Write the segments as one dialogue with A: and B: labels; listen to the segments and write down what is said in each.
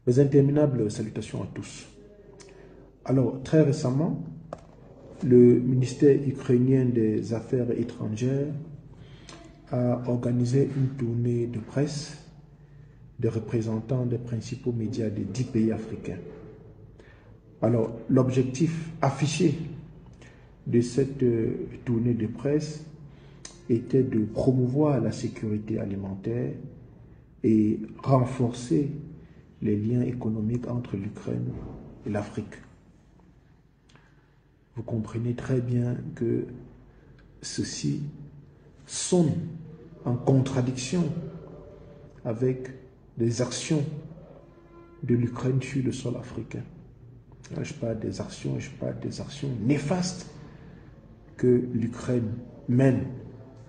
A: Mes interminables salutations à tous. Alors, très récemment, le ministère ukrainien des Affaires étrangères a organisé une tournée de presse de représentants des principaux médias des 10 pays africains. Alors, l'objectif affiché de cette tournée de presse était de promouvoir la sécurité alimentaire et renforcer les liens économiques entre l'Ukraine et l'Afrique. Vous comprenez très bien que ceci sonne en contradiction avec les actions de l'Ukraine sur le sol africain. Là, je parle des actions néfastes que l'Ukraine mène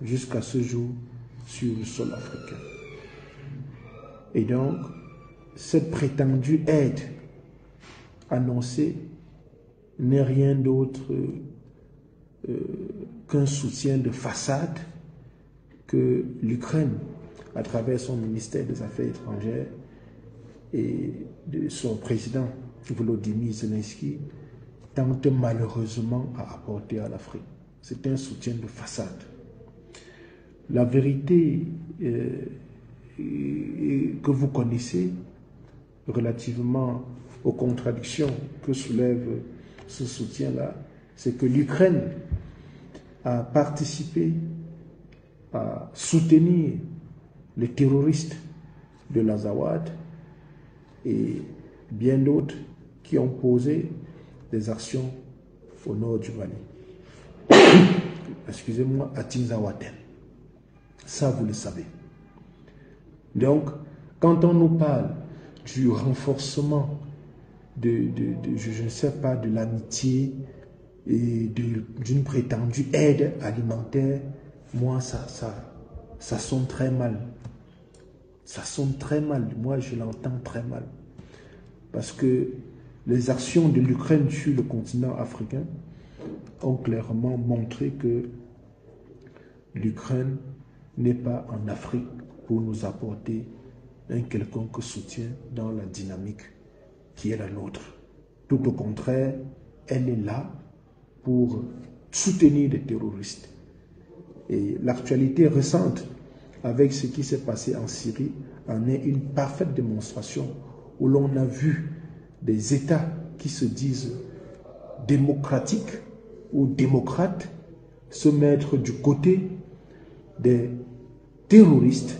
A: jusqu'à ce jour sur le sol africain. Et donc, cette prétendue aide annoncée n'est rien d'autre qu'un soutien de façade que l'Ukraine, à travers son ministère des Affaires étrangères et de son président Volodymyr Zelensky, tente malheureusement à apporter à l'Afrique. C'est un soutien de façade. La vérité que vous connaissez relativement aux contradictions que soulève ce soutien-là, c'est que l'Ukraine a participé à soutenir les terroristes de l'Azawad et bien d'autres qui ont posé des actions au nord du Mali. Excusez-moi, à Tinzawaten. Ça, vous le savez. Donc, quand on nous parle du renforcement je ne sais pas, de l'amitié et d'une prétendue aide alimentaire, moi, ça sonne très mal. Ça sonne très mal. Moi, je l'entends très mal. Parce que les actions de l'Ukraine sur le continent africain ont clairement montré que l'Ukraine n'est pas en Afrique pour nous apporter un quelconque soutien dans la dynamique qui est la nôtre. Tout au contraire, elle est là pour soutenir les terroristes. Et l'actualité récente avec ce qui s'est passé en Syrie en est une parfaite démonstration où l'on a vu des États qui se disent démocratiques ou démocrates se mettre du côté des terroristes,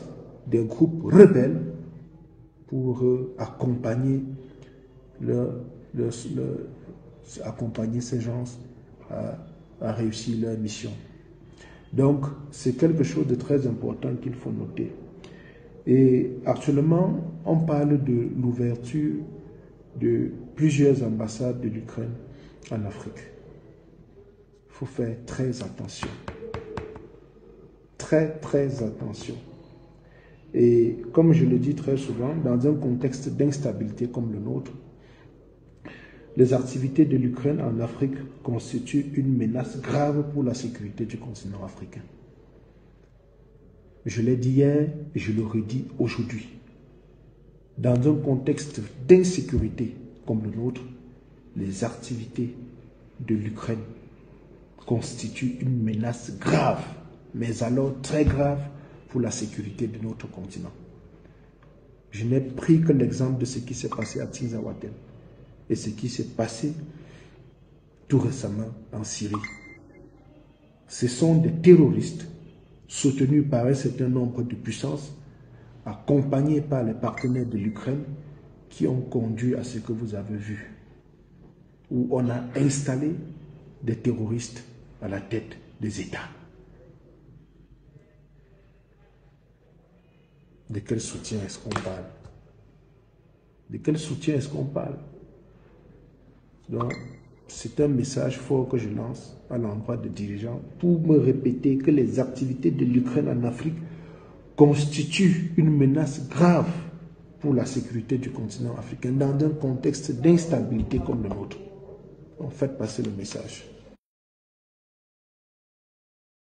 A: des groupes rebelles pour accompagner accompagner ces gens à réussir leur mission. Donc, c'est quelque chose de très important qu'il faut noter. Et actuellement, on parle de l'ouverture de plusieurs ambassades de l'Ukraine en Afrique. Il faut faire très attention. Très, très attention. Et comme je le dis très souvent, dans un contexte d'instabilité comme le nôtre, les activités de l'Ukraine en Afrique constituent une menace grave pour la sécurité du continent africain. Je l'ai dit hier et je le redis aujourd'hui. Dans un contexte d'insécurité comme le nôtre, les activités de l'Ukraine constituent une menace grave, mais alors très grave pour la sécurité de notre continent. Je n'ai pris que l'exemple de ce qui s'est passé à Tinzawaten et ce qui s'est passé tout récemment en Syrie. Ce sont des terroristes soutenus par un certain nombre de puissances, accompagnés par les partenaires de l'Ukraine, qui ont conduit à ce que vous avez vu, où on a installé des terroristes à la tête des États. De quel soutien est-ce qu'on parle? De quel soutien est-ce qu'on parle? Donc, c'est un message fort que je lance à l'endroit des dirigeants pour me répéter que les activités de l'Ukraine en Afrique constituent une menace grave pour la sécurité du continent africain dans un contexte d'instabilité comme le nôtre. On fait passer le message.